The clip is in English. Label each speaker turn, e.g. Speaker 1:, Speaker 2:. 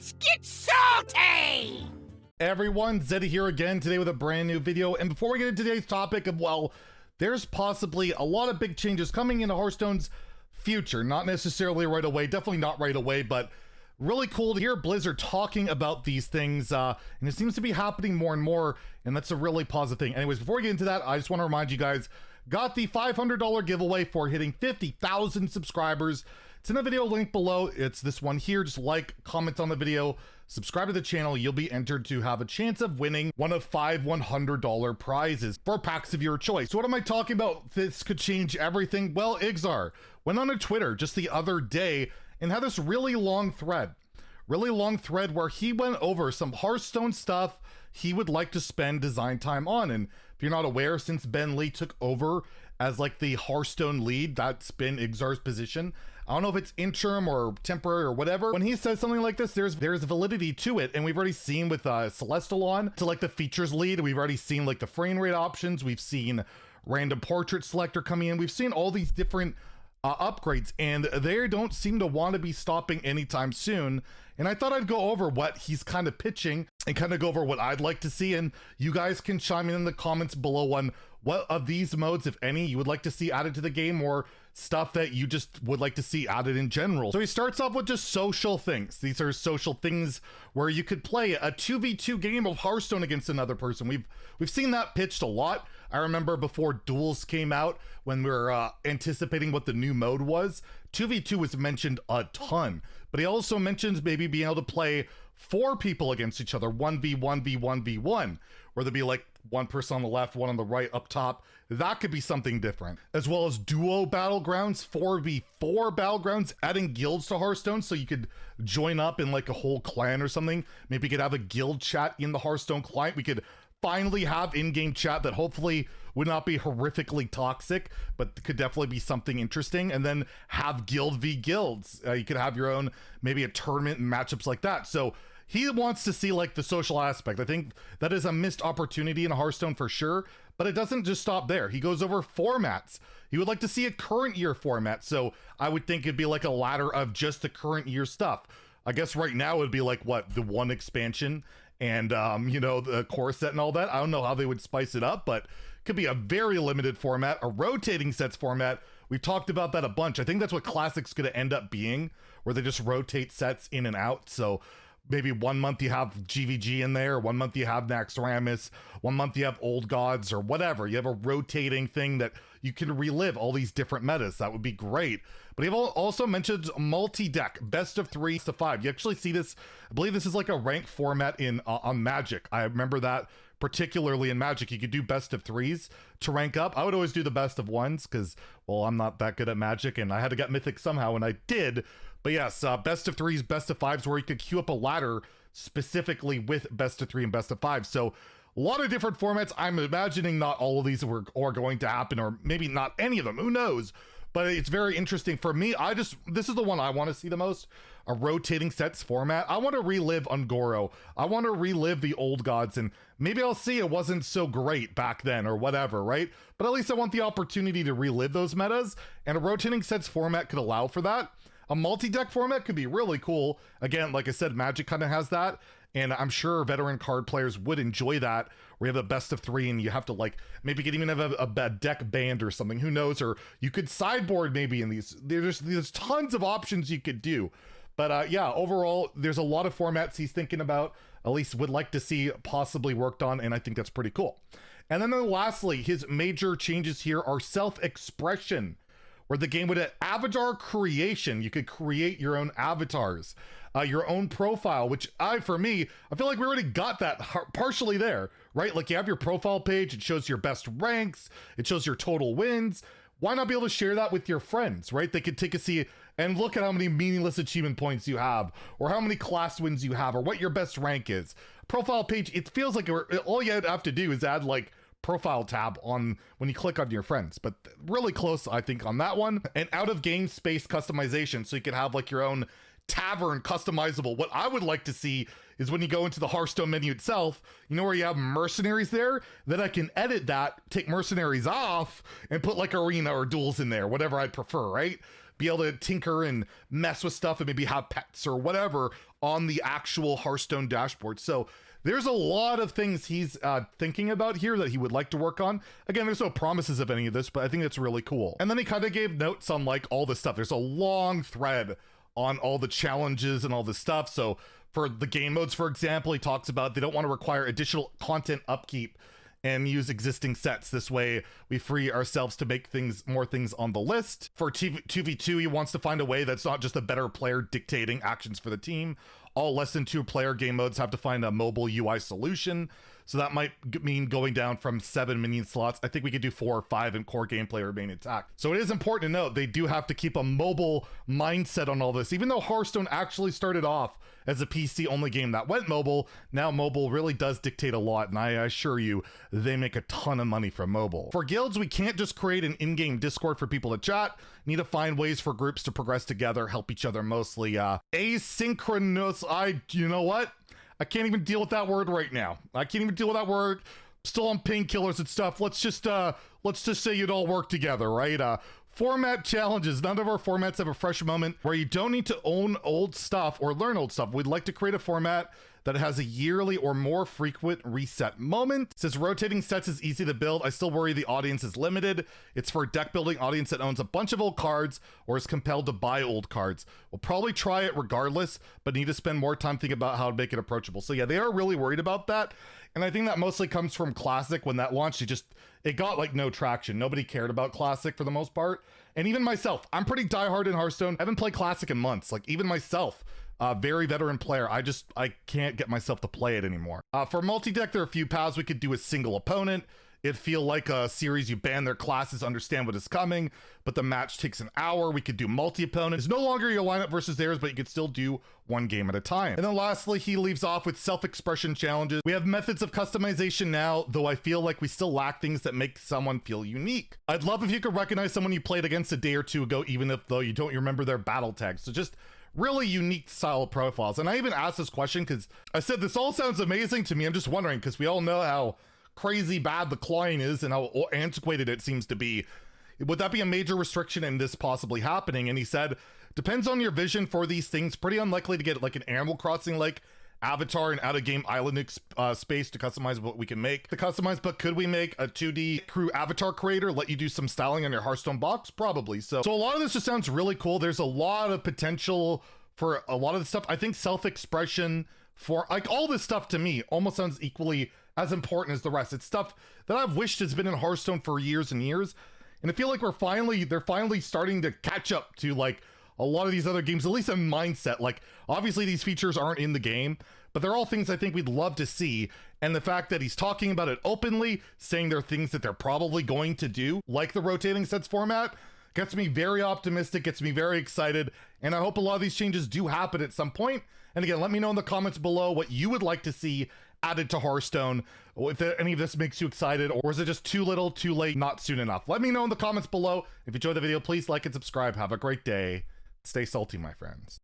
Speaker 1: Let's get salty!
Speaker 2: Hey everyone, Zeddy here again today with a brand new video. And before we get into today's topic of, well, there's possibly a lot of big changes coming into Hearthstone's future. Not necessarily right away, definitely not right away, but really cool to hear Blizzard talking about these things. And it seems to be happening more and more, and that's a really positive thing. Anyways, before we get into that, I just want to remind you guys, got the $500 giveaway for hitting 50,000 subscribers. It's in the video link below. It's this one here. Just like, comment on the video, subscribe to the channel. You'll be entered to have a chance of winning one of 5 $100 prizes for packs of your choice. So what am I talking about? This could change everything. Well, Iksar went on a Twitter just the other day and had this really long thread where he went over some Hearthstone stuff he would like to spend design time on. And if you're not aware, since Ben Lee took over as like the Hearthstone lead, that's been Iksar's position. I don't know if it's interim or temporary or whatever. When he says something like this, there's validity to it. And we've already seen with Celestial on to like the features lead. We've already seen like the frame rate options. We've seen random portrait selector coming in. We've seen all these different upgrades, and they don't seem to want to be stopping anytime soon. And I thought I'd go over what he's kind of pitching and kind of go over what I'd like to see. And you guys can chime in the comments below on what of these modes, if any, you would like to see added to the game, or stuff that you just would like to see added in general. So he starts off with just social things. These are social things where you could play a 2v2 game of Hearthstone against another person. We've seen that pitched a lot. I remember before Duels came out, when we were anticipating what the new mode was, 2v2 was mentioned a ton. But he also mentions maybe being able to play 4 people against each other, 1v1v1v1, where there'd be like one person on the left, one on the right, up top. That could be something different. As well as duo battlegrounds, 4v4 battlegrounds, adding guilds to Hearthstone so you could join up in like a whole clan or something. Maybe you could have a guild chat in the Hearthstone client. We could finally have in-game chat that hopefully would not be horrifically toxic, but could definitely be something interesting. And then have guild v guilds. You could have your own, maybe a tournament and matchups like that. So he wants to see like the social aspect. I think that is a missed opportunity in Hearthstone for sure, but it doesn't just stop there. He goes over formats. He would like to see a current year format. So I would think it'd be like a ladder of just the current year stuff. I guess right now it'd be like what, the one expansion and you know, the core set and all that. I don't know how they would spice it up, but could be a very limited format, a rotating sets format. We've talked about that a bunch. I think that's what Classic's gonna end up being, where they just rotate sets in and out. So maybe 1 month you have GVG in there, 1 month you have Naxxramas, 1 month you have Old Gods or whatever. You have a rotating thing that you can relive all these different metas. That would be great. But he also mentions multi-deck, best of 3 to 5. You actually see this, I believe this is like a ranked format in on Magic. I remember that particularly in Magic. You could do best of 3s to rank up. I would always do the best of 1s because, well, I'm not that good at Magic and I had to get Mythic somehow, and I did. But yes, best of 3s, best of 5s, where you could queue up a ladder specifically with best of 3 and best of 5. So a lot of different formats. I'm imagining not all of these are going to happen, or maybe not any of them, who knows. But it's very interesting for me. This is the one I want to see the most, a rotating sets format. I want to relive Ungoro. I want to relive the Old Gods, and maybe I'll see it wasn't so great back then or whatever, right? But at least I want the opportunity to relive those metas, and a rotating sets format could allow for that. A multi-deck format could be really cool. Again, like I said, Magic kind of has that, and I'm sure veteran card players would enjoy that, where you have a best of 3 and you have to like, maybe you could even have a deck banned or something, who knows, or you could sideboard maybe in these. There's tons of options you could do. But yeah, overall, there's a lot of formats he's thinking about, at least would like to see possibly worked on, and I think that's pretty cool. And then lastly, his major changes here are self-expression, where the game would have avatar creation. You could create your own avatars, your own profile, which for me, I feel like we already got that partially there, right? Like you have your profile page, it shows your best ranks, it shows your total wins. Why not be able to share that with your friends, right? They could take a see and look at how many meaningless achievement points you have, or how many class wins you have, or what your best rank is. Profile page, it feels like all you have to do is add like profile tab on when you click on your friends, but really close, I think, on that one. And out of game space customization, so you could have like your own tavern customizable. What I would like to see is when you go into the Hearthstone menu itself, you know where you have mercenaries there, that I can edit that, take mercenaries off, and put like arena or duels in there, whatever I'd prefer, right? be able to tinker and mess with stuff and maybe have pets or whatever on the actual Hearthstone dashboard. So there's a lot of things he's thinking about here that he would like to work on. Again, there's no promises of any of this, but I think it's really cool. And then he kind of gave notes on like all this stuff. There's a long thread on all the challenges and all this stuff. So for the game modes, for example, he talks about they don't want to require additional content upkeep and use existing sets. This way we free ourselves to make more things on the list. For 2v2, he wants to find a way that's not just a better player dictating actions for the team. All less than 2 player game modes have to find a mobile UI solution. So that might mean going down from 7 minion slots. I think we could do 4 or 5 in core gameplay remain intact. So it is important to note they do have to keep a mobile mindset on all this. Even though Hearthstone actually started off as a PC only game that went mobile, now mobile really does dictate a lot, and I assure you they make a ton of money from mobile. For guilds, we can't just create an in-game Discord for people to chat. Need to find ways for groups to progress together, help each other, mostly asynchronous. You know what? I can't even deal with that word right now. I can't even deal with that word. Still on painkillers and stuff. Let's just say you'd all work together, right? Format challenges. None of our formats have a fresh moment where you don't need to own old stuff or learn old stuff. We'd like to create a format that has a yearly or more frequent reset moment. Since rotating sets is easy to build, I still worry the audience is limited. It's for a deck building audience that owns a bunch of old cards or is compelled to buy old cards. We'll probably try it regardless, but need to spend more time thinking about how to make it approachable. So yeah, they are really worried about that. And I think that mostly comes from Classic. When that launched, it got like no traction. Nobody cared about Classic for the most part. And even myself, I'm pretty diehard in Hearthstone. I haven't played Classic in months. Like even myself, very veteran player, I can't get myself to play it anymore. For multi-deck, there are a few paths. We could do a single opponent. It'd feel like a series you ban their classes, understand what is coming, but the match takes an hour. We could do multi-opponent. It's no longer your lineup versus theirs, but you could still do one game at a time. And then lastly, he leaves off with self-expression challenges. We have methods of customization now, though I feel like we still lack things that make someone feel unique. I'd love if you could recognize someone you played against a day or two ago, even if though you don't remember their battle tags. So just really unique style profiles. And I even asked this question because I said, this all sounds amazing to me. I'm just wondering, because we all know how crazy bad the clawing is and how antiquated it seems to be. Would that be a major restriction in this possibly happening? And he said, depends on your vision for these things. Pretty unlikely to get like an Animal Crossing like avatar and out of game island space to customize what we can make. The customize, but could we make a 2D crew avatar creator, let you do some styling on your Hearthstone box? Probably. So a lot of this just sounds really cool. There's a lot of potential for a lot of the stuff. I think self-expression for like all this stuff to me almost sounds equally as important as the rest. It's stuff that I've wished has been in Hearthstone for years and years. And I feel like they're finally starting to catch up to like a lot of these other games, at least in mindset. Like obviously these features aren't in the game, but they're all things I think we'd love to see. And the fact that he's talking about it openly, saying there are things that they're probably going to do, like the rotating sets format, gets me very optimistic, gets me very excited. And I hope a lot of these changes do happen at some point. And again, let me know in the comments below what you would like to see added to Hearthstone, if any of this makes you excited, or is it just too little, too late, not soon enough? Let me know in the comments below. If you enjoyed the video, please like and subscribe. Have a great day. Stay salty, my friends.